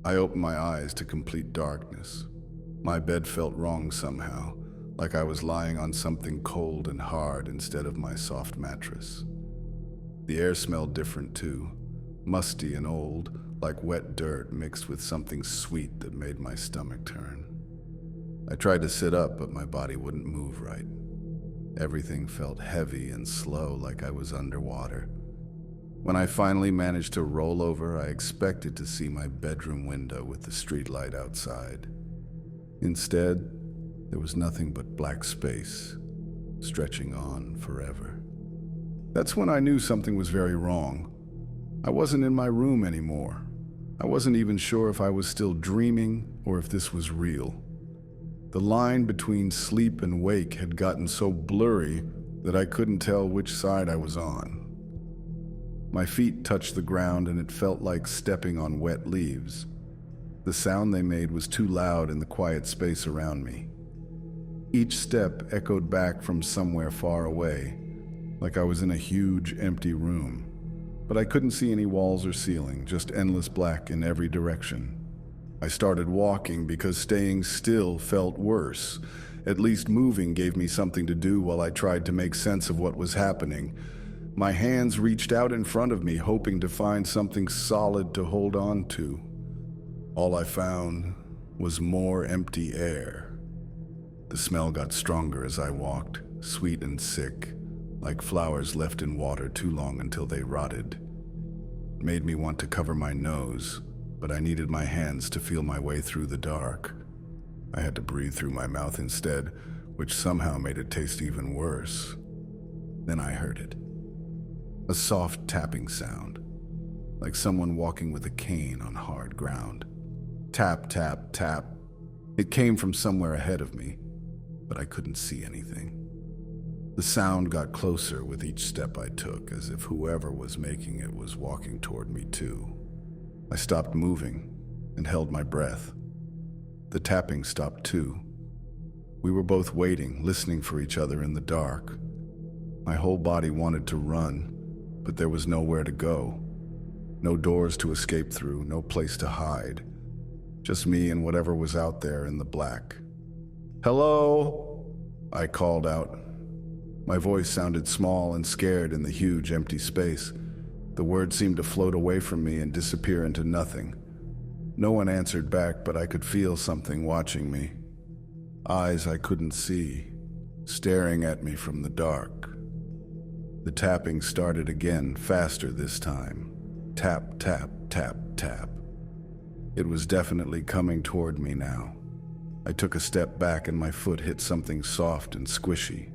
I opened my eyes to complete darkness. My bed felt wrong somehow, like I was lying on something cold and hard instead of my soft mattress. The air smelled different too, musty and old, like wet dirt mixed with something sweet that made my stomach turn. I tried to sit up, but my body wouldn't move right. Everything felt heavy and slow, like I was underwater. When I finally managed to roll over, I expected to see my bedroom window with the streetlight outside. Instead, there was nothing but black space, stretching on forever. That's when I knew something was very wrong. I wasn't in my room anymore. I wasn't even sure if I was still dreaming or if this was real. The line between sleep and wake had gotten so blurry that I couldn't tell which side I was on. My feet touched the ground and it felt like stepping on wet leaves. The sound they made was too loud in the quiet space around me. Each step echoed back from somewhere far away, like I was in a huge, empty room. But I couldn't see any walls or ceiling, just endless black in every direction. I started walking because staying still felt worse. At least moving gave me something to do while I tried to make sense of what was happening. My hands reached out in front of me, hoping to find something solid to hold on to. All I found was more empty air. The smell got stronger as I walked, sweet and sick, like flowers left in water too long until they rotted. It made me want to cover my nose, but I needed my hands to feel my way through the dark. I had to breathe through my mouth instead, which somehow made it taste even worse. Then I heard it. A soft tapping sound, like someone walking with a cane on hard ground. Tap, tap, tap. It came from somewhere ahead of me, but I couldn't see anything. The sound got closer with each step I took, as if whoever was making it was walking toward me too. I stopped moving and held my breath. The tapping stopped too. We were both waiting, listening for each other in the dark. My whole body wanted to run, but there was nowhere to go. No doors to escape through, no place to hide. Just me and whatever was out there in the black. "Hello?" I called out. My voice sounded small and scared in the huge empty space. The words seemed to float away from me and disappear into nothing. No one answered back, but I could feel something watching me. Eyes I couldn't see, staring at me from the dark. The tapping started again, faster this time. Tap, tap, tap, tap. It was definitely coming toward me now. I took a step back and my foot hit something soft and squishy.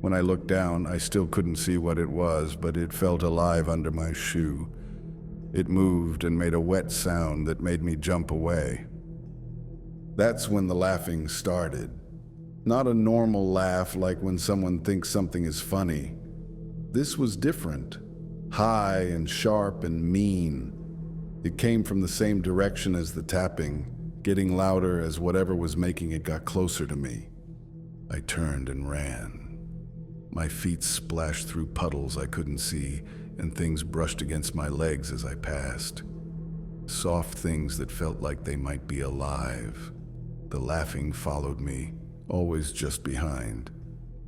When I looked down, I still couldn't see what it was, but it felt alive under my shoe. It moved and made a wet sound that made me jump away. That's when the laughing started. Not a normal laugh like when someone thinks something is funny. This was different, high and sharp and mean. It came from the same direction as the tapping, getting louder as whatever was making it got closer to me. I turned and ran. My feet splashed through puddles I couldn't see, and things brushed against my legs as I passed. Soft things that felt like they might be alive. The laughing followed me, always just behind,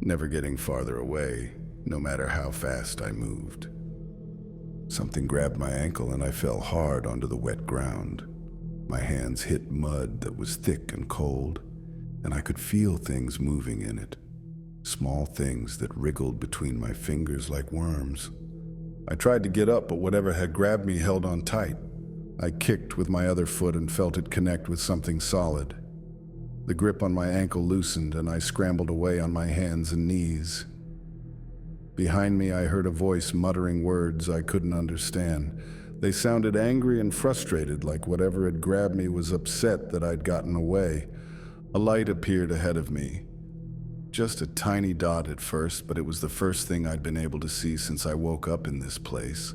never getting farther away, no matter how fast I moved. Something grabbed my ankle and I fell hard onto the wet ground. My hands hit mud that was thick and cold, and I could feel things moving in it. Small things that wriggled between my fingers like worms. I tried to get up, but whatever had grabbed me held on tight. I kicked with my other foot and felt it connect with something solid. The grip on my ankle loosened and I scrambled away on my hands and knees. Behind me, I heard a voice muttering words I couldn't understand. They sounded angry and frustrated, like whatever had grabbed me was upset that I'd gotten away. A light appeared ahead of me. Just a tiny dot at first, but it was the first thing I'd been able to see since I woke up in this place.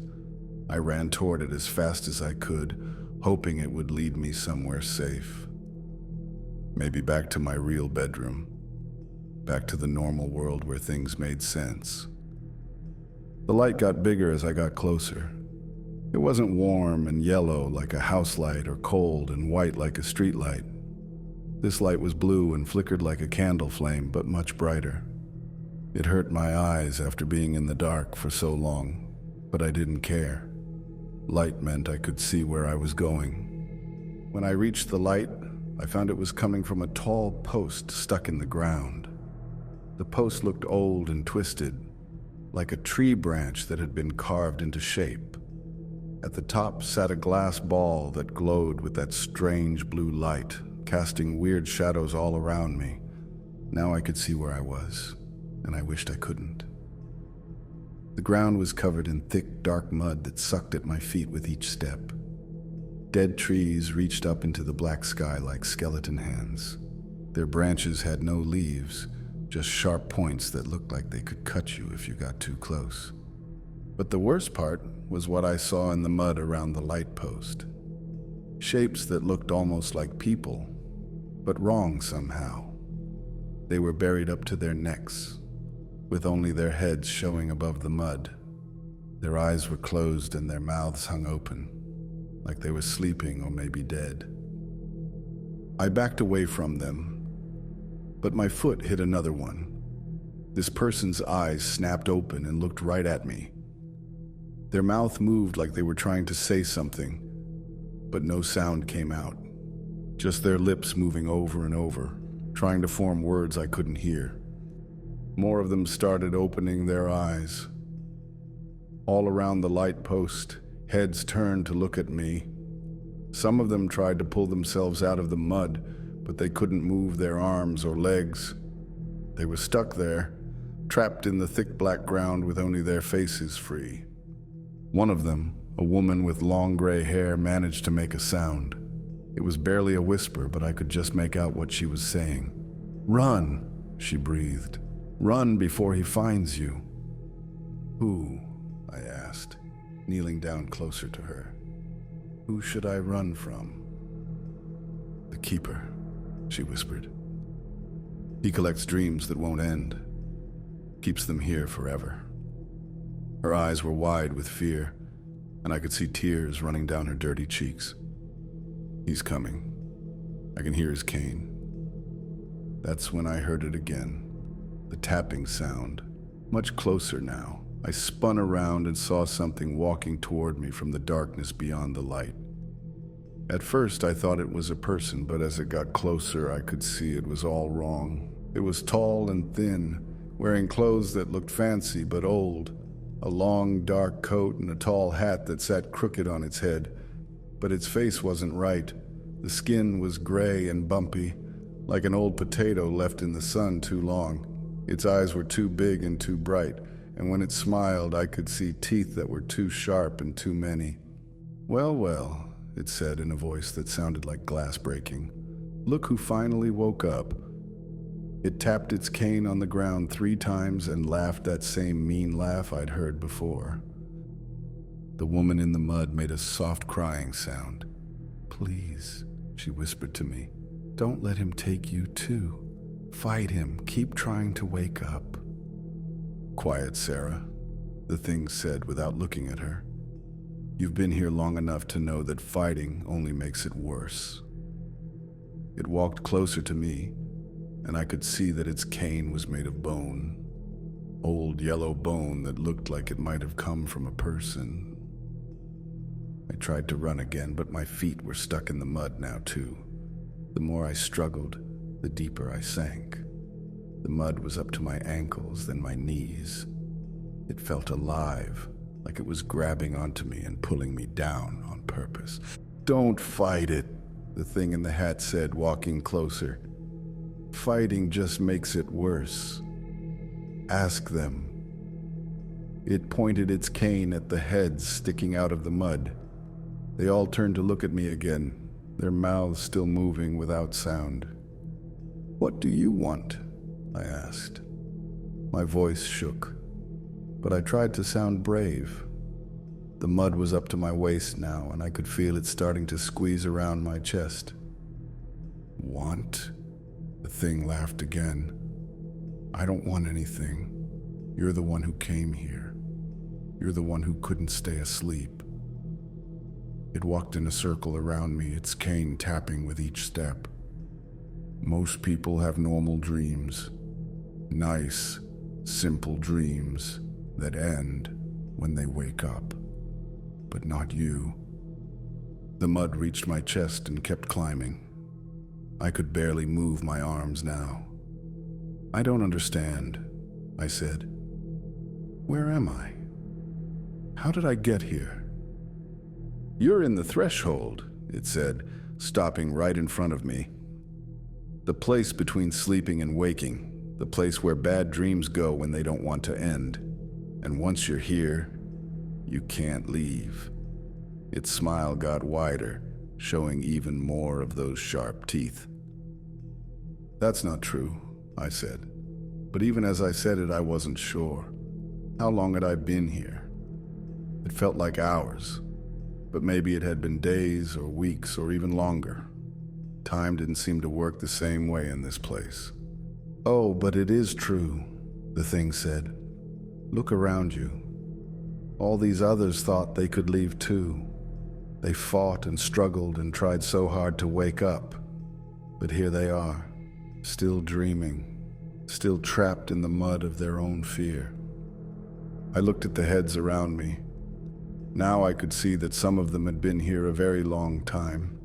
I ran toward it as fast as I could, hoping it would lead me somewhere safe. Maybe back to my real bedroom. Back to the normal world where things made sense. The light got bigger as I got closer. It wasn't warm and yellow like a house light or cold and white like a street light. This light was blue and flickered like a candle flame, but much brighter. It hurt my eyes after being in the dark for so long, but I didn't care. Light meant I could see where I was going. When I reached the light, I found it was coming from a tall post stuck in the ground. The post looked old and twisted, like a tree branch that had been carved into shape. At the top sat a glass ball that glowed with that strange blue light, casting weird shadows all around me. Now I could see where I was, and I wished I couldn't. The ground was covered in thick, dark mud that sucked at my feet with each step. Dead trees reached up into the black sky like skeleton hands. Their branches had no leaves, just sharp points that looked like they could cut you if you got too close. But the worst part was what I saw in the mud around the light post. Shapes that looked almost like people, but wrong somehow. They were buried up to their necks, with only their heads showing above the mud. Their eyes were closed and their mouths hung open, like they were sleeping or maybe dead. I backed away from them, but my foot hit another one. This person's eyes snapped open and looked right at me. Their mouth moved like they were trying to say something, but no sound came out. Just their lips moving over and over, trying to form words I couldn't hear. More of them started opening their eyes. All around the light post, heads turned to look at me. Some of them tried to pull themselves out of the mud, but they couldn't move their arms or legs. They were stuck there, trapped in the thick black ground with only their faces free. One of them, a woman with long gray hair, managed to make a sound. It was barely a whisper, but I could just make out what she was saying. "Run," she breathed. "Run before he finds you." "Who?" I asked, kneeling down closer to her. "Who should I run from?" "The Keeper," she whispered. "He collects dreams that won't end, keeps them here forever." Her eyes were wide with fear, and I could see tears running down her dirty cheeks. "He's coming. I can hear his cane." That's when I heard it again, the tapping sound, much closer now. I spun around and saw something walking toward me from the darkness beyond the light. At first I thought it was a person, but as it got closer I could see it was all wrong. It was tall and thin, wearing clothes that looked fancy but old, a long dark coat and a tall hat that sat crooked on its head. But its face wasn't right. The skin was gray and bumpy, like an old potato left in the sun too long. Its eyes were too big and too bright, and when it smiled I could see teeth that were too sharp and too many. "Well, well," it said in a voice that sounded like glass breaking. "Look who finally woke up." It tapped its cane on the ground 3 times and laughed that same mean laugh I'd heard before. The woman in the mud made a soft crying sound. "Please," she whispered to me, "don't let him take you too. Fight him. Keep trying to wake up." "Quiet, Sarah," the thing said without looking at her. "You've been here long enough to know that fighting only makes it worse." It walked closer to me, and I could see that its cane was made of bone. Old yellow bone that looked like it might have come from a person. I tried to run again, but my feet were stuck in the mud now too. The more I struggled, the deeper I sank. The mud was up to my ankles, then my knees. It felt alive, like it was grabbing onto me and pulling me down on purpose. "Don't fight it," the thing in the hat said, walking closer. "Fighting just makes it worse. Ask them." It pointed its cane at the heads sticking out of the mud. They all turned to look at me again, their mouths still moving without sound. "What do you want?" I asked. My voice shook, but I tried to sound brave. The mud was up to my waist now, and I could feel it starting to squeeze around my chest. "Want?" The thing laughed again. "I don't want anything. You're the one who came here. You're the one who couldn't stay asleep." It walked in a circle around me, its cane tapping with each step. Most people have normal dreams. Nice, simple dreams that end when they wake up. But not you. The mud reached my chest and kept climbing. I could barely move my arms now. I don't understand, I said. Where am I? How did I get here? You're in the threshold, it said, stopping right in front of me. The place between sleeping and waking, the place where bad dreams go when they don't want to end. And once you're here, you can't leave. Its smile got wider, showing even more of those sharp teeth. That's not true, I said. But even as I said it, I wasn't sure. How long had I been here? It felt like hours, but maybe it had been days or weeks or even longer. Time didn't seem to work the same way in this place. Oh, but it is true, the thing said. Look around you. All these others thought they could leave too. They fought and struggled and tried so hard to wake up. But here they are, still dreaming, still trapped in the mud of their own fear. I looked at the heads around me. Now I could see that some of them had been here a very long time.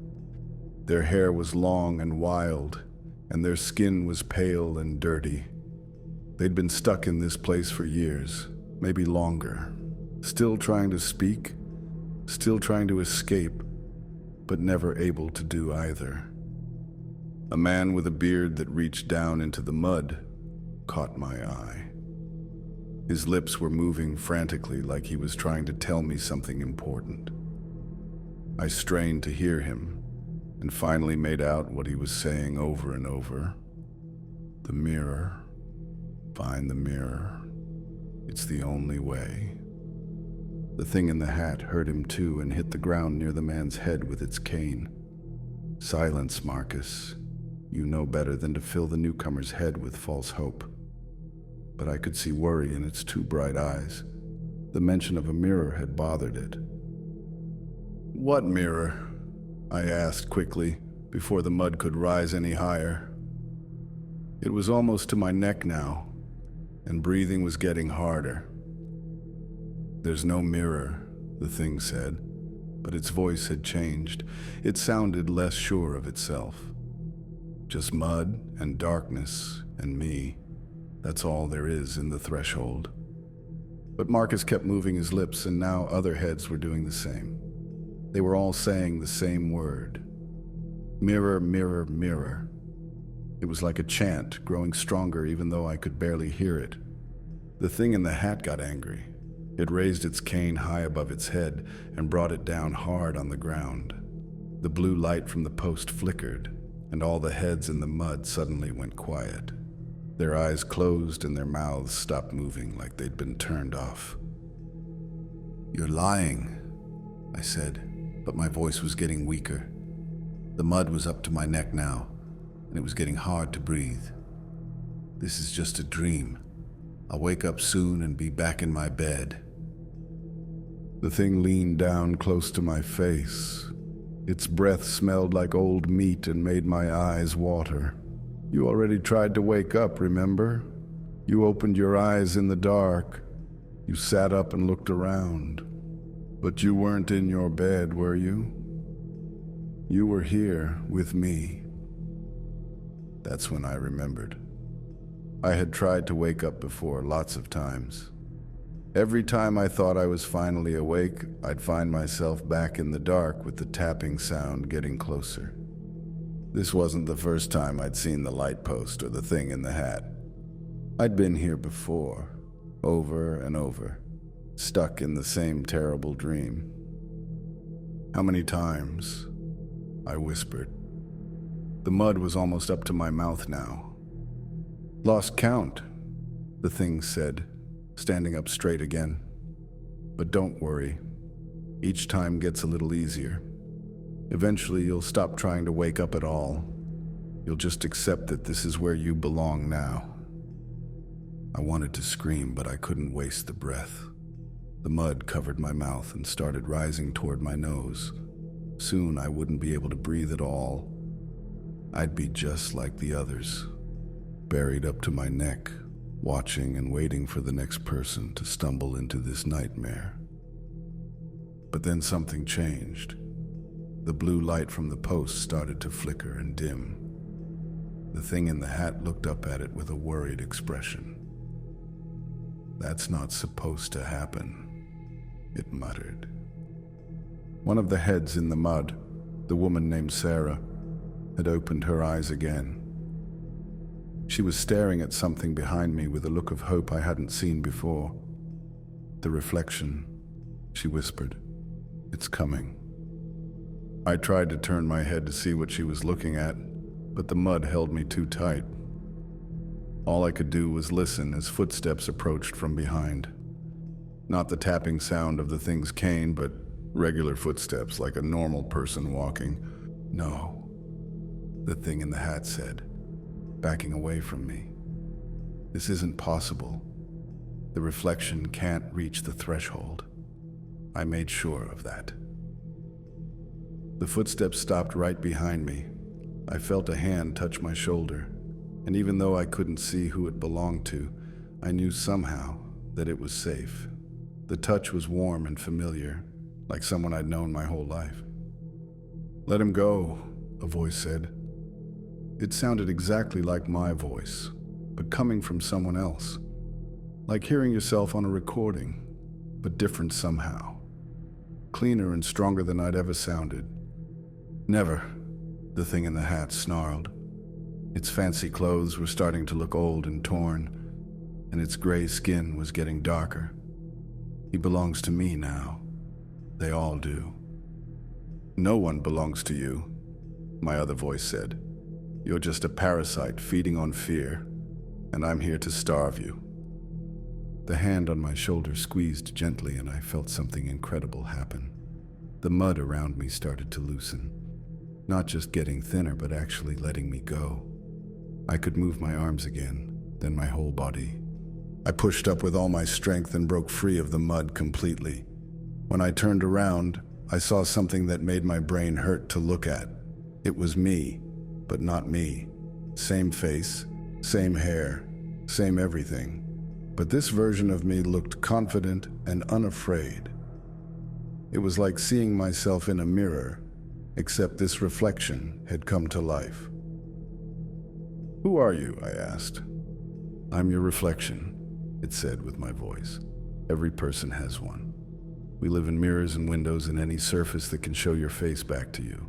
Their hair was long and wild, and their skin was pale and dirty. They'd been stuck in this place for years, maybe longer, still trying to speak, still trying to escape, but never able to do either. A man with a beard that reached down into the mud caught my eye. His lips were moving frantically like he was trying to tell me something important. I strained to hear him, and finally made out what he was saying over and over. The mirror. Find the mirror. It's the only way. The thing in the hat heard him too and hit the ground near the man's head with its cane. Silence, Marcus. You know better than to fill the newcomer's head with false hope. But I could see worry in its two bright eyes. The mention of a mirror had bothered it. What mirror? I asked quickly, before the mud could rise any higher. It was almost to my neck now, and breathing was getting harder. There's no mirror, the thing said, but its voice had changed. It sounded less sure of itself. Just mud and darkness and me. That's all there is in the threshold. But Marcus kept moving his lips, and now other heads were doing the same. They were all saying the same word. Mirror, mirror, mirror. It was like a chant, growing stronger even though I could barely hear it. The thing in the hat got angry. It raised its cane high above its head and brought it down hard on the ground. The blue light from the post flickered, and all the heads in the mud suddenly went quiet. Their eyes closed and their mouths stopped moving like they'd been turned off. You're lying, I said, but my voice was getting weaker. The mud was up to my neck now, and it was getting hard to breathe. This is just a dream. I'll wake up soon and be back in my bed. The thing leaned down close to my face. Its breath smelled like old meat and made my eyes water. You already tried to wake up, remember? You opened your eyes in the dark. You sat up and looked around. But you weren't in your bed, were you? You were here with me. That's when I remembered. I had tried to wake up before, lots of times. Every time I thought I was finally awake, I'd find myself back in the dark with the tapping sound getting closer. This wasn't the first time I'd seen the light post or the thing in the hat. I'd been here before, over and over, stuck in the same terrible dream. How many times? I whispered. The mud was almost up to my mouth now. Lost count, the thing said, standing up straight again. But don't worry. Each time gets a little easier. Eventually you'll stop trying to wake up at all. You'll just accept that this is where you belong now. I wanted to scream, but I couldn't waste the breath. The mud covered my mouth and started rising toward my nose. Soon I wouldn't be able to breathe at all. I'd be just like the others, buried up to my neck, watching and waiting for the next person to stumble into this nightmare. But then something changed. The blue light from the post started to flicker and dim. The thing in the hat looked up at it with a worried expression. "That's not supposed to happen," it muttered. One of the heads in the mud, the woman named Sarah, had opened her eyes again. She was staring at something behind me with a look of hope I hadn't seen before. "The reflection," she whispered. "It's coming." I tried to turn my head to see what she was looking at, but the mud held me too tight. All I could do was listen as footsteps approached from behind. Not the tapping sound of the thing's cane, but regular footsteps like a normal person walking. "No," the thing in the hat said, backing away from me. "This isn't possible. The reflection can't reach the threshold." I made sure of that. The footsteps stopped right behind me. I felt a hand touch my shoulder, and even though I couldn't see who it belonged to, I knew somehow that it was safe. The touch was warm and familiar, like someone I'd known my whole life. "Let him go," a voice said. It sounded exactly like my voice, but coming from someone else. Like hearing yourself on a recording, but different somehow. Cleaner and stronger than I'd ever sounded. "Never," the thing in the hat snarled. Its fancy clothes were starting to look old and torn, and its gray skin was getting darker. "He belongs to me now. They all do." "No one belongs to you," my other voice said. "You're just a parasite feeding on fear, and I'm here to starve you." The hand on my shoulder squeezed gently, and I felt something incredible happen. The mud around me started to loosen. Not just getting thinner, but actually letting me go. I could move my arms again, then my whole body. I pushed up with all my strength and broke free of the mud completely. When I turned around, I saw something that made my brain hurt to look at. It was me, but not me. Same face, same hair, same everything. But this version of me looked confident and unafraid. It was like seeing myself in a mirror, except this reflection had come to life. "Who are you?" I asked. "I'm your reflection," it said with my voice. "Every person has one. We live in mirrors and windows and any surface that can show your face back to you.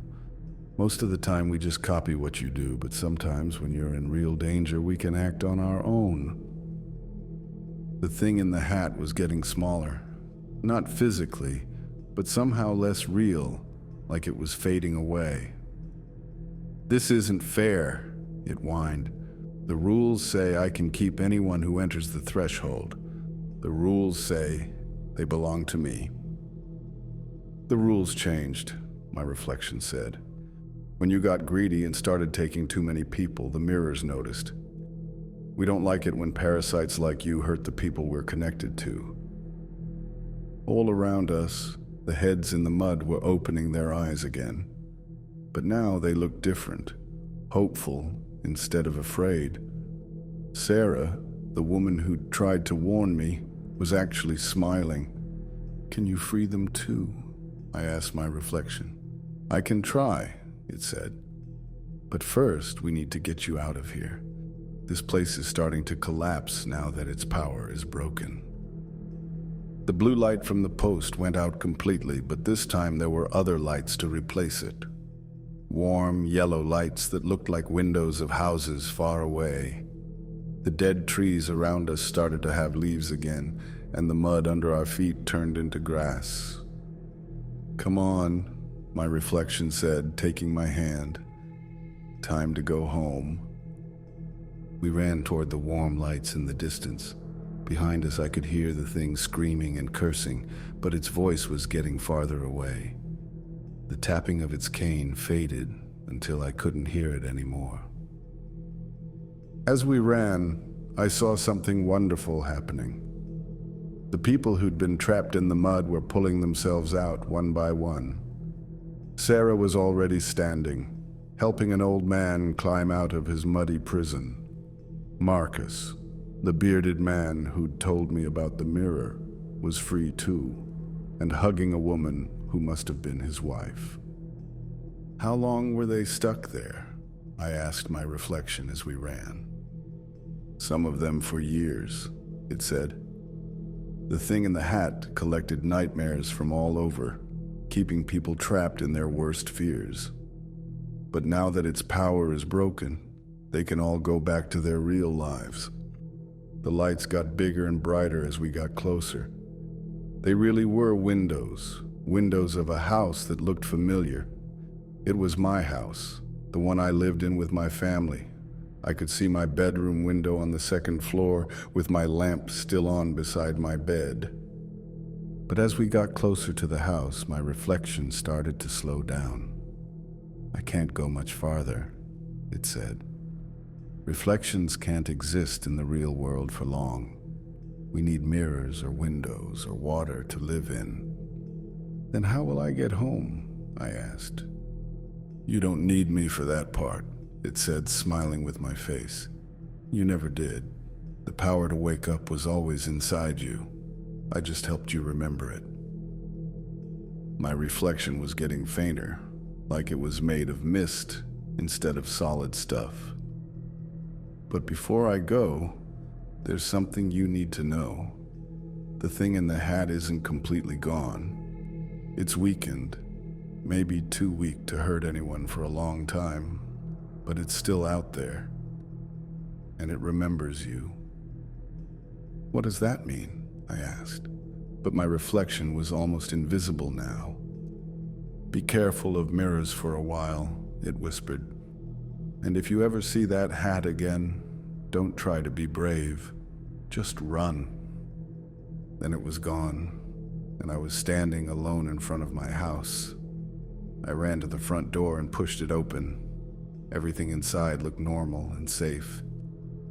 Most of the time we just copy what you do, but sometimes when you're in real danger, we can act on our own." The thing in the hat was getting smaller. Not physically, but somehow less real, like it was fading away. "This isn't fair," it whined. "The rules say I can keep anyone who enters the threshold. The rules say they belong to me." "The rules changed," my reflection said. "When you got greedy and started taking too many people, the mirrors noticed. We don't like it when parasites like you hurt the people we're connected to." All around us, the heads in the mud were opening their eyes again. But now they looked different, hopeful instead of afraid. Sarah, the woman who tried to warn me, was actually smiling. "Can you free them too?" I asked my reflection. "I can try," it said. "But first, we need to get you out of here. This place is starting to collapse now that its power is broken." The blue light from the post went out completely, but this time there were other lights to replace it. Warm, yellow lights that looked like windows of houses far away. The dead trees around us started to have leaves again, and the mud under our feet turned into grass. "Come on," my reflection said, taking my hand. "Time to go home." We ran toward the warm lights in the distance. Behind us I could hear the thing screaming and cursing, but its voice was getting farther away. The tapping of its cane faded until I couldn't hear it anymore. As we ran, I saw something wonderful happening. The people who'd been trapped in the mud were pulling themselves out one by one. Sarah was already standing, helping an old man climb out of his muddy prison. Marcus, the bearded man who'd told me about the mirror, was free too, and hugging a woman who must have been his wife. How long were they stuck there? I asked my reflection as we ran. Some of them for years, it said. The thing in the hat collected nightmares from all over, keeping people trapped in their worst fears. But now that its power is broken, they can all go back to their real lives. The lights got bigger and brighter as we got closer. They really were windows of a house that looked familiar. It was my house, the one I lived in with my family. I could see my bedroom window on the second floor with my lamp still on beside my bed. But as we got closer to the house, my reflection started to slow down. I can't go much farther, it said. Reflections can't exist in the real world for long. We need mirrors or windows or water to live in. Then how will I get home? I asked. You don't need me for that part, it said, smiling with my face. You never did. The power to wake up was always inside you. I just helped you remember it. My reflection was getting fainter, like it was made of mist instead of solid stuff. But before I go, there's something you need to know. The thing in the hat isn't completely gone. It's weakened, maybe too weak to hurt anyone for a long time, but it's still out there, and it remembers you. What does that mean? I asked, but my reflection was almost invisible now. Be careful of mirrors for a while, it whispered. And if you ever see that hat again, don't try to be brave. Just run. Then it was gone, and I was standing alone in front of my house. I ran to the front door and pushed it open. Everything inside looked normal and safe.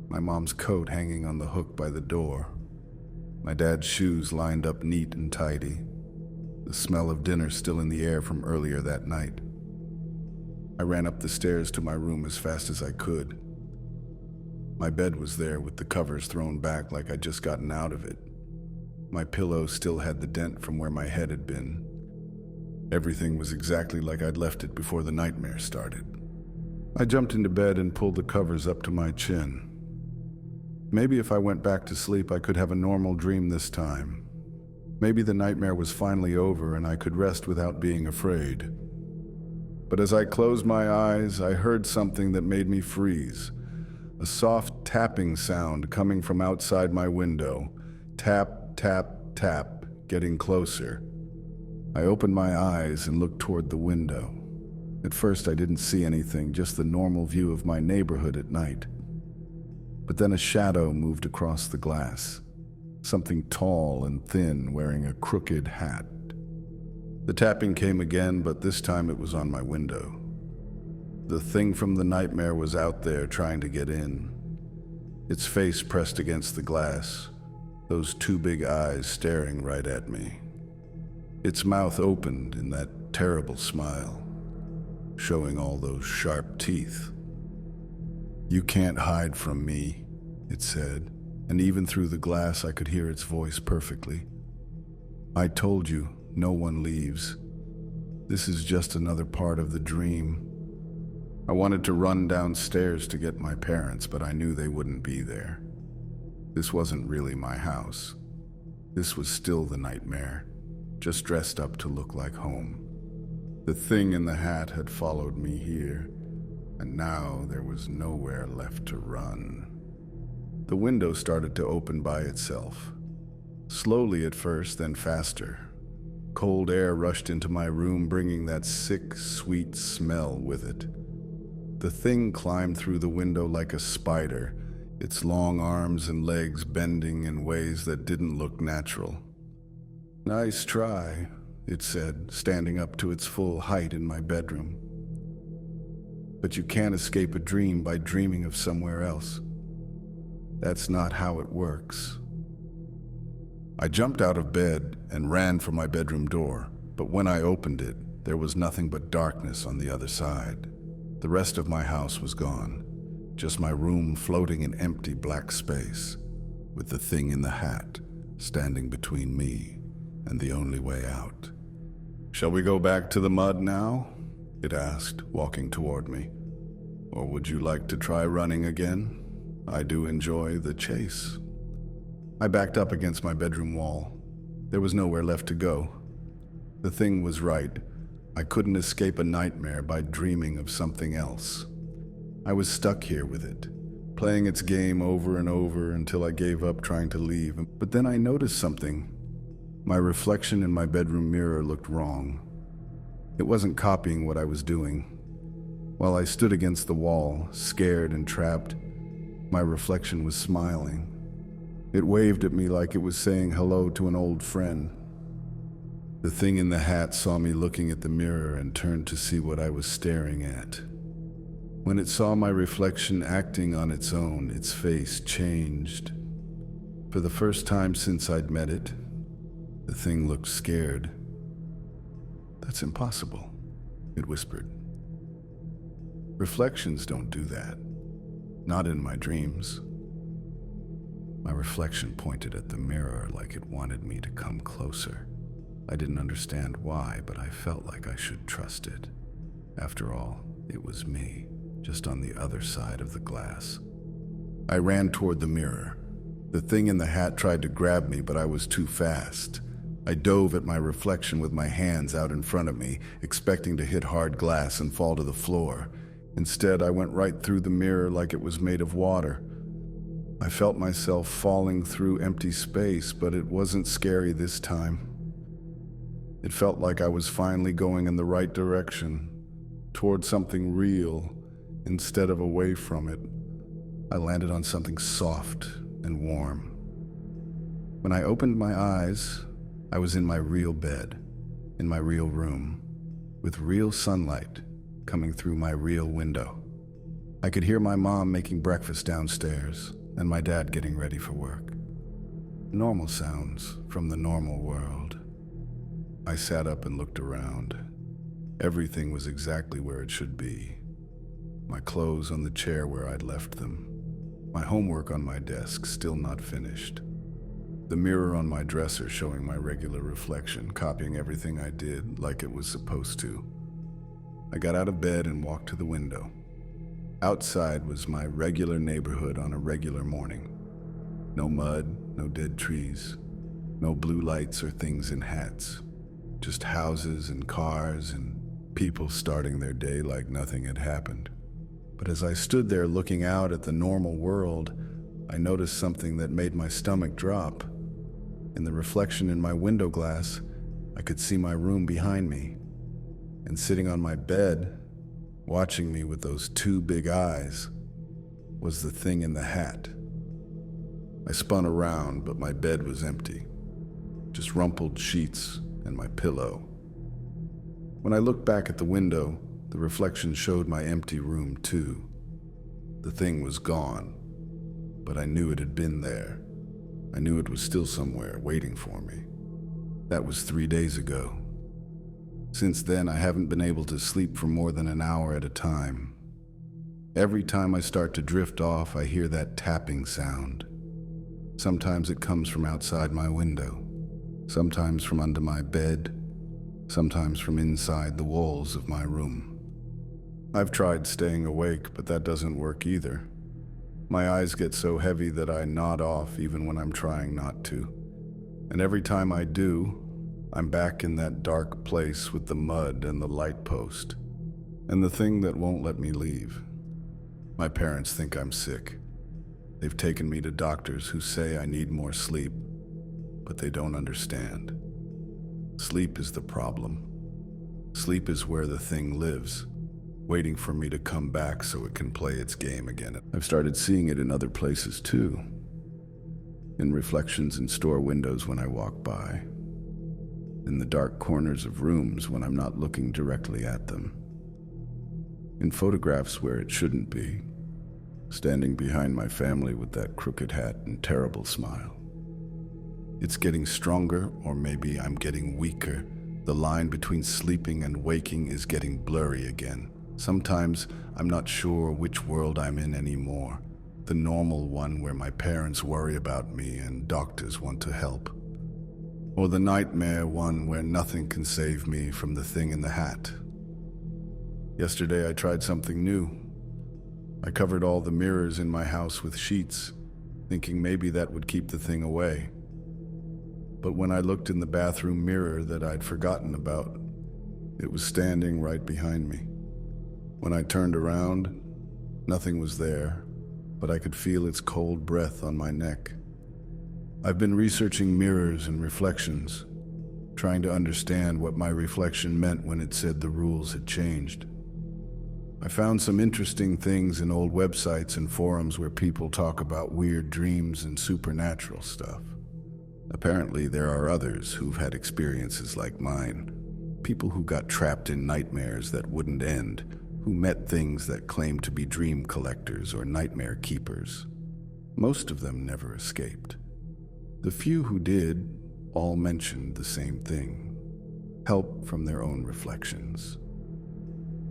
My mom's coat hanging on the hook by the door. My dad's shoes lined up neat and tidy. The smell of dinner still in the air from earlier that night. I ran up the stairs to my room as fast as I could. My bed was there with the covers thrown back like I'd just gotten out of it. My pillow still had the dent from where my head had been. Everything was exactly like I'd left it before the nightmare started. I jumped into bed and pulled the covers up to my chin. Maybe if I went back to sleep, I could have a normal dream this time. Maybe the nightmare was finally over and I could rest without being afraid. But as I closed my eyes, I heard something that made me freeze. A soft tapping sound coming from outside my window. Tap, tap, tap, getting closer. I opened my eyes and looked toward the window. At first I didn't see anything, just the normal view of my neighborhood at night. But then a shadow moved across the glass. Something tall and thin wearing a crooked hat. The tapping came again, but this time it was on my window. The thing from the nightmare was out there trying to get in. Its face pressed against the glass, those two big eyes staring right at me. Its mouth opened in that terrible smile, showing all those sharp teeth. You can't hide from me, it said, and even through the glass I could hear its voice perfectly. I told you, no one leaves. This is just another part of the dream. I wanted to run downstairs to get my parents, but I knew they wouldn't be there. This wasn't really my house. This was still the nightmare, just dressed up to look like home. The thing in the hat had followed me here, and now there was nowhere left to run. The window started to open by itself. Slowly at first, then faster. Cold air rushed into my room, bringing that sick, sweet smell with it. The thing climbed through the window like a spider, its long arms and legs bending in ways that didn't look natural. Nice try, it said, standing up to its full height in my bedroom. But you can't escape a dream by dreaming of somewhere else. That's not how it works. I jumped out of bed and ran for my bedroom door, but when I opened it, there was nothing but darkness on the other side. The rest of my house was gone, just my room floating in empty black space, with the thing in the hat standing between me and the only way out. "Shall we go back to the mud now?" it asked, walking toward me. "Or would you like to try running again? I do enjoy the chase." I backed up against my bedroom wall. There was nowhere left to go. The thing was right. I couldn't escape a nightmare by dreaming of something else. I was stuck here with it, playing its game over and over until I gave up trying to leave. But then I noticed something. My reflection in my bedroom mirror looked wrong. It wasn't copying what I was doing. While I stood against the wall, scared and trapped, my reflection was smiling. It waved at me like it was saying hello to an old friend. The thing in the hat saw me looking at the mirror and turned to see what I was staring at. When it saw my reflection acting on its own, its face changed. For the first time since I'd met it, the thing looked scared. "That's impossible," it whispered. "Reflections don't do that. Not in my dreams." My reflection pointed at the mirror like it wanted me to come closer. I didn't understand why, but I felt like I should trust it. After all, it was me, just on the other side of the glass. I ran toward the mirror. The thing in the hat tried to grab me, but I was too fast. I dove at my reflection with my hands out in front of me, expecting to hit hard glass and fall to the floor. Instead, I went right through the mirror like it was made of water. I felt myself falling through empty space, but it wasn't scary this time. It felt like I was finally going in the right direction, toward something real, instead of away from it. I landed on something soft and warm. When I opened my eyes, I was in my real bed, in my real room, with real sunlight coming through my real window. I could hear my mom making breakfast downstairs and my dad getting ready for work. Normal sounds from the normal world. I sat up and looked around. Everything was exactly where it should be. My clothes on the chair where I'd left them. My homework on my desk, still not finished. The mirror on my dresser showing my regular reflection, copying everything I did like it was supposed to. I got out of bed and walked to the window. Outside was my regular neighborhood on a regular morning. No mud, no dead trees, no blue lights or things in hats. Just houses and cars and people starting their day like nothing had happened. But as I stood there looking out at the normal world, I noticed something that made my stomach drop. In the reflection in my window glass, I could see my room behind me. And sitting on my bed, watching me with those two big eyes, was the thing in the hat. I spun around, but my bed was empty. Just rumpled sheets and my pillow. When I looked back at the window, the reflection showed my empty room too. The thing was gone, but I knew it had been there. I knew it was still somewhere waiting for me. That was 3 days ago. Since then, I haven't been able to sleep for more than an hour at a time. Every time I start to drift off, I hear that tapping sound. Sometimes it comes from outside my window, sometimes from under my bed, sometimes from inside the walls of my room. I've tried staying awake, but that doesn't work either. My eyes get so heavy that I nod off even when I'm trying not to. And every time I do, I'm back in that dark place with the mud and the light post, and the thing that won't let me leave. My parents think I'm sick. They've taken me to doctors who say I need more sleep, but they don't understand. Sleep is the problem. Sleep is where the thing lives, waiting for me to come back so it can play its game again. I've started seeing it in other places too, in reflections in store windows when I walk by, in the dark corners of rooms when I'm not looking directly at them, in photographs where it shouldn't be, standing behind my family with that crooked hat and terrible smile. It's getting stronger, or maybe I'm getting weaker, The line between sleeping and waking is getting blurry again. Sometimes I'm not sure which world I'm in anymore. The normal one where my parents worry about me and doctors want to help. Or the nightmare one where nothing can save me from the thing in the hat. Yesterday I tried something new. I covered all the mirrors in my house with sheets, thinking maybe that would keep the thing away. But when I looked in the bathroom mirror that I'd forgotten about, it was standing right behind me. When I turned around, nothing was there, but I could feel its cold breath on my neck. I've been researching mirrors and reflections, trying to understand what my reflection meant when it said the rules had changed. I found some interesting things in old websites and forums where people talk about weird dreams and supernatural stuff. Apparently, there are others who've had experiences like mine. People who got trapped in nightmares that wouldn't end, who met things that claimed to be dream collectors or nightmare keepers. Most of them never escaped. The few who did all mentioned the same thing: help from their own reflections.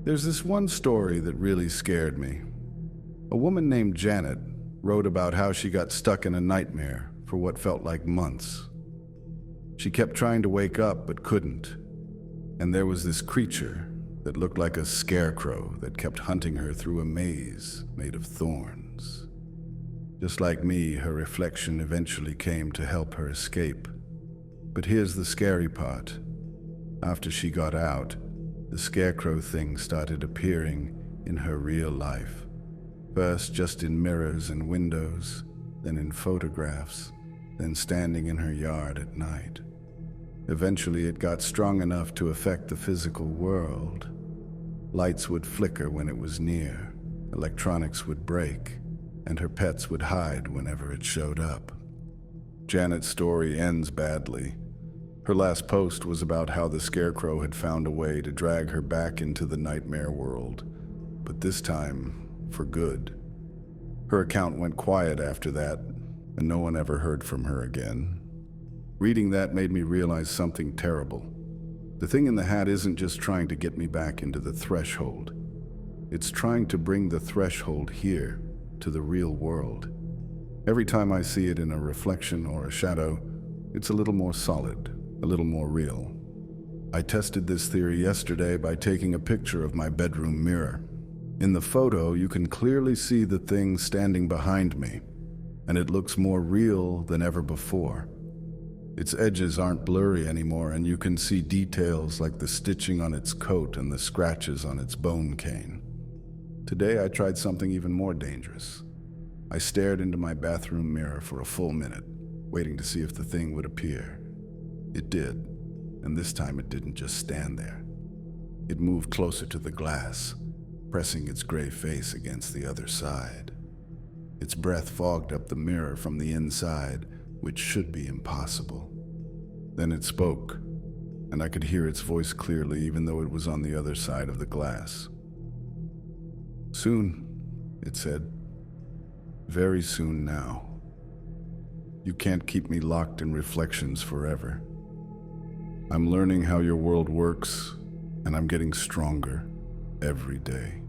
There's this one story that really scared me. A woman named Janet wrote about how she got stuck in a nightmare for what felt like months. She kept trying to wake up but couldn't, and there was this creature that looked like a scarecrow that kept hunting her through a maze made of thorns. Just like me, her reflection eventually came to help her escape. But here's the scary part. After she got out, the scarecrow thing started appearing in her real life. First just in mirrors and windows, then in photographs, then standing in her yard at night. Eventually it got strong enough to affect the physical world. Lights would flicker when it was near, electronics would break, and her pets would hide whenever it showed up. Janet's story ends badly. Her last post was about how the scarecrow had found a way to drag her back into the nightmare world, but this time for good. Her account went quiet after that, and no one ever heard from her again. Reading that made me realize something terrible. The thing in the hat isn't just trying to get me back into the threshold. It's trying to bring the threshold here, to the real world. Every time I see it in a reflection or a shadow, it's a little more solid, a little more real. I tested this theory yesterday by taking a picture of my bedroom mirror. In the photo, you can clearly see the thing standing behind me, and it looks more real than ever before. Its edges aren't blurry anymore, and you can see details like the stitching on its coat and the scratches on its bone cane. Today, I tried something even more dangerous. I stared into my bathroom mirror for a full minute, waiting to see if the thing would appear. It did, and this time it didn't just stand there. It moved closer to the glass, pressing its gray face against the other side. Its breath fogged up the mirror from the inside, which should be impossible. Then it spoke, and I could hear its voice clearly even though it was on the other side of the glass. "Soon," it said. "Very soon now. You can't keep me locked in reflections forever. I'm learning how your world works, and I'm getting stronger every day."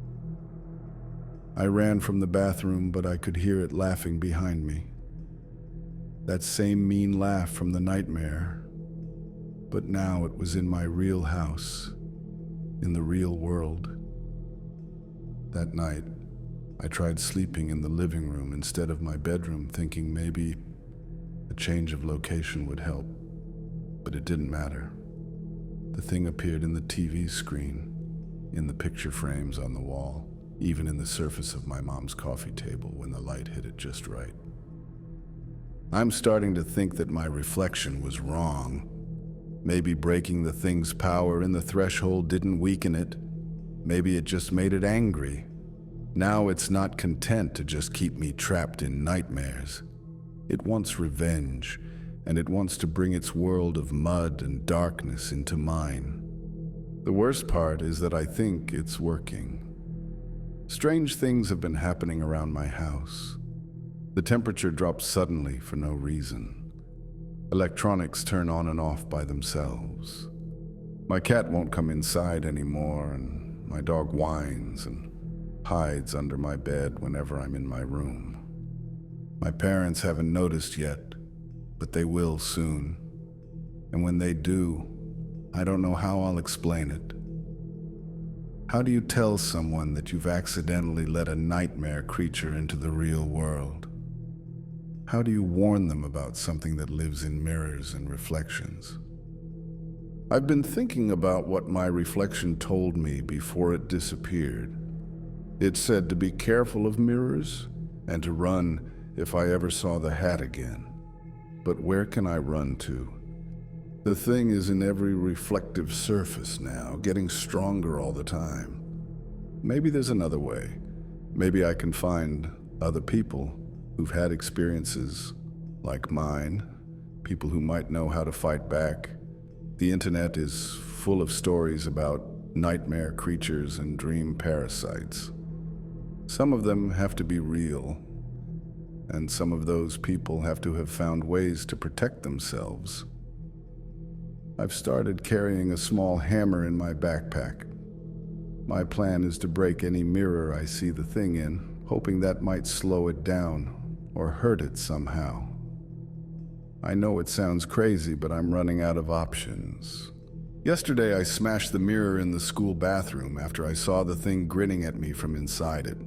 I ran from the bathroom, but I could hear it laughing behind me. That same mean laugh from the nightmare, but now it was in my real house, in the real world. That night, I tried sleeping in the living room instead of my bedroom, thinking maybe a change of location would help, but it didn't matter. The thing appeared in the TV screen, in the picture frames on the wall, even in the surface of my mom's coffee table when the light hit it just right. I'm starting to think that my reflection was wrong. Maybe breaking the thing's power in the threshold didn't weaken it. Maybe it just made it angry. Now it's not content to just keep me trapped in nightmares. It wants revenge, and it wants to bring its world of mud and darkness into mine. The worst part is that I think it's working. Strange things have been happening around my house. The temperature drops suddenly for no reason. Electronics turn on and off by themselves. My cat won't come inside anymore, and my dog whines and hides under my bed whenever I'm in my room. My parents haven't noticed yet, but they will soon. And when they do, I don't know how I'll explain it. How do you tell someone that you've accidentally let a nightmare creature into the real world? How do you warn them about something that lives in mirrors and reflections? I've been thinking about what my reflection told me before it disappeared. It said to be careful of mirrors and to run if I ever saw the hat again. But where can I run to? The thing is in every reflective surface now, getting stronger all the time. Maybe there's another way. Maybe I can find other people who've had experiences like mine, people who might know how to fight back. The internet is full of stories about nightmare creatures and dream parasites. Some of them have to be real, and some of those people have to have found ways to protect themselves. I've started carrying a small hammer in my backpack. My plan is to break any mirror I see the thing in, hoping that might slow it down or hurt it somehow. I know it sounds crazy, but I'm running out of options. Yesterday, I smashed the mirror in the school bathroom after I saw the thing grinning at me from inside it.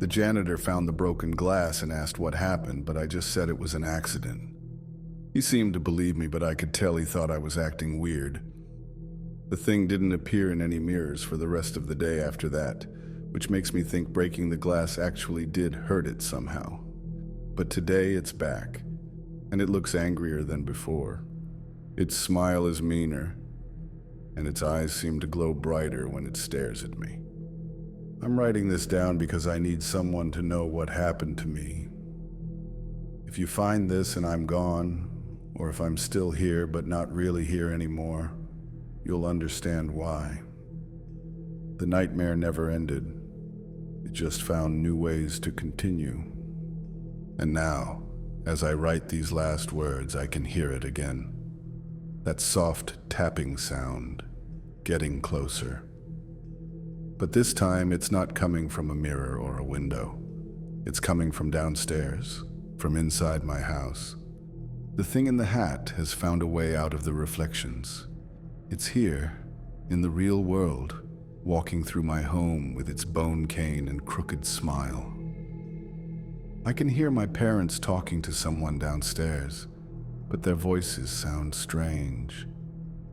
The janitor found the broken glass and asked what happened, but I just said it was an accident. He seemed to believe me, but I could tell he thought I was acting weird. The thing didn't appear in any mirrors for the rest of the day after that, which makes me think breaking the glass actually did hurt it somehow. But today it's back, and it looks angrier than before. Its smile is meaner, and its eyes seem to glow brighter when it stares at me. I'm writing this down because I need someone to know what happened to me. If you find this and I'm gone, or if I'm still here but not really here anymore, you'll understand why. The nightmare never ended. It just found new ways to continue. And now, as I write these last words, I can hear it again. That soft tapping sound, getting closer. But this time, it's not coming from a mirror or a window. It's coming from downstairs, from inside my house. The thing in the hat has found a way out of the reflections. It's here, in the real world, walking through my home with its bone cane and crooked smile. I can hear my parents talking to someone downstairs, but their voices sound strange,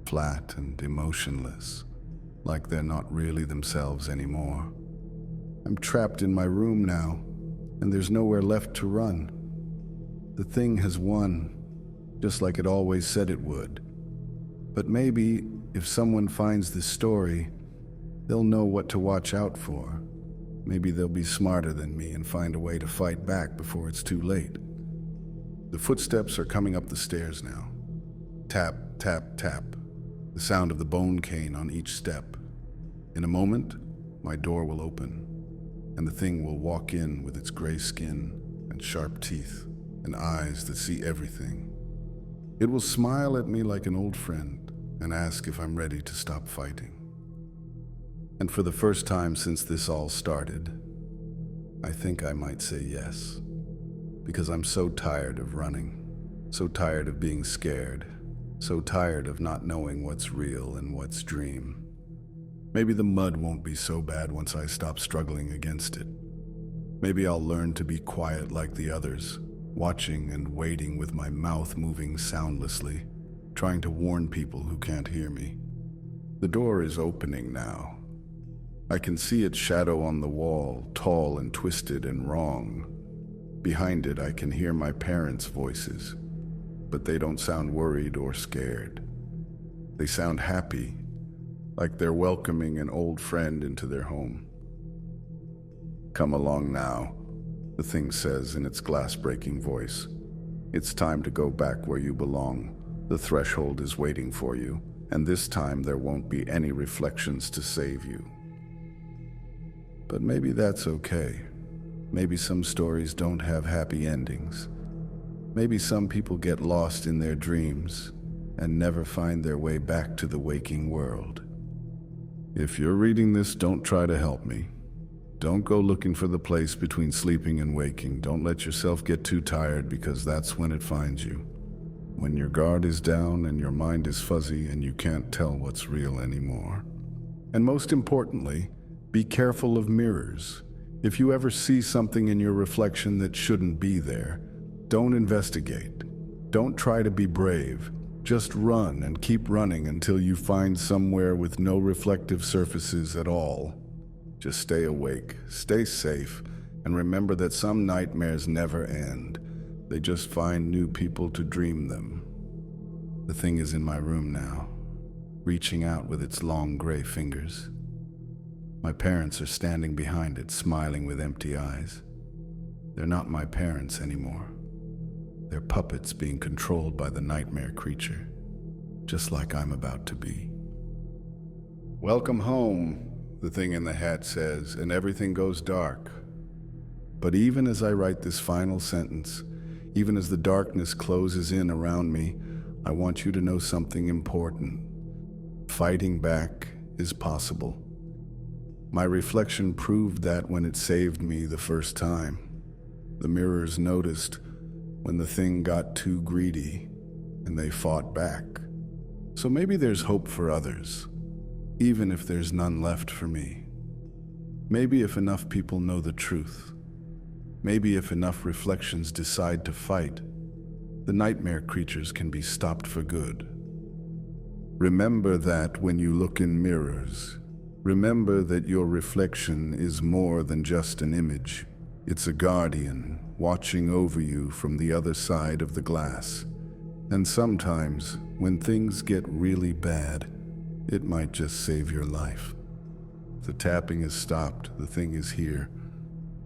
flat and emotionless, like they're not really themselves anymore. I'm trapped in my room now, and there's nowhere left to run. The thing has won, just like it always said it would. But maybe, if someone finds this story, they'll know what to watch out for. Maybe they'll be smarter than me and find a way to fight back before it's too late. The footsteps are coming up the stairs now. Tap, tap, tap. The sound of the bone cane on each step. In a moment, my door will open, and the thing will walk in with its gray skin and sharp teeth and eyes that see everything. It will smile at me like an old friend and ask if I'm ready to stop fighting. And for the first time since this all started, I think I might say yes. Because I'm so tired of running, so tired of being scared, so tired of not knowing what's real and what's dream. Maybe the mud won't be so bad once I stop struggling against it. Maybe I'll learn to be quiet like the others, watching and waiting with my mouth moving soundlessly, trying to warn people who can't hear me. The door is opening now. I can see its shadow on the wall, tall and twisted and wrong. Behind it, I can hear my parents' voices, but they don't sound worried or scared. They sound happy, like they're welcoming an old friend into their home. "Come along now," the thing says in its glass-breaking voice. "It's time to go back where you belong. The threshold is waiting for you, and this time there won't be any reflections to save you." But maybe that's okay. Maybe some stories don't have happy endings. Maybe some people get lost in their dreams. and never find their way back to the waking world. If you're reading this, don't try to help me. Don't go looking for the place between sleeping and waking. Don't let yourself get too tired, because that's when it finds you. When your guard is down and your mind is fuzzy and you can't tell what's real anymore. And most importantly, be careful of mirrors. If you ever see something in your reflection that shouldn't be there, don't investigate. Don't try to be brave. Just run and keep running until you find somewhere with no reflective surfaces at all. Just stay awake, stay safe, and remember that some nightmares never end. They just find new people to dream them. The thing is in my room now, reaching out with its long gray fingers. My parents are standing behind it, smiling with empty eyes. They're not my parents anymore. They're puppets being controlled by the nightmare creature, just like I'm about to be. "Welcome home," the thing in the hat says, and everything goes dark. But even as I write this final sentence, even as the darkness closes in around me, I want you to know something important. Fighting back is possible. My reflection proved that when it saved me the first time. The mirrors noticed when the thing got too greedy, and they fought back. So maybe there's hope for others, even if there's none left for me. Maybe if enough people know the truth, maybe if enough reflections decide to fight, the nightmare creatures can be stopped for good. Remember that when you look in mirrors. Remember that your reflection is more than just an image. It's a guardian watching over you from the other side of the glass. And sometimes, when things get really bad, it might just save your life. The tapping has stopped, the thing is here.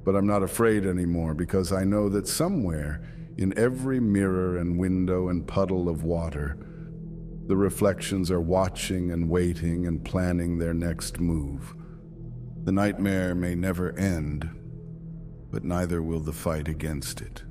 But I'm not afraid anymore, because I know that somewhere, in every mirror and window and puddle of water, the reflections are watching and waiting and planning their next move. The nightmare may never end, but neither will the fight against it.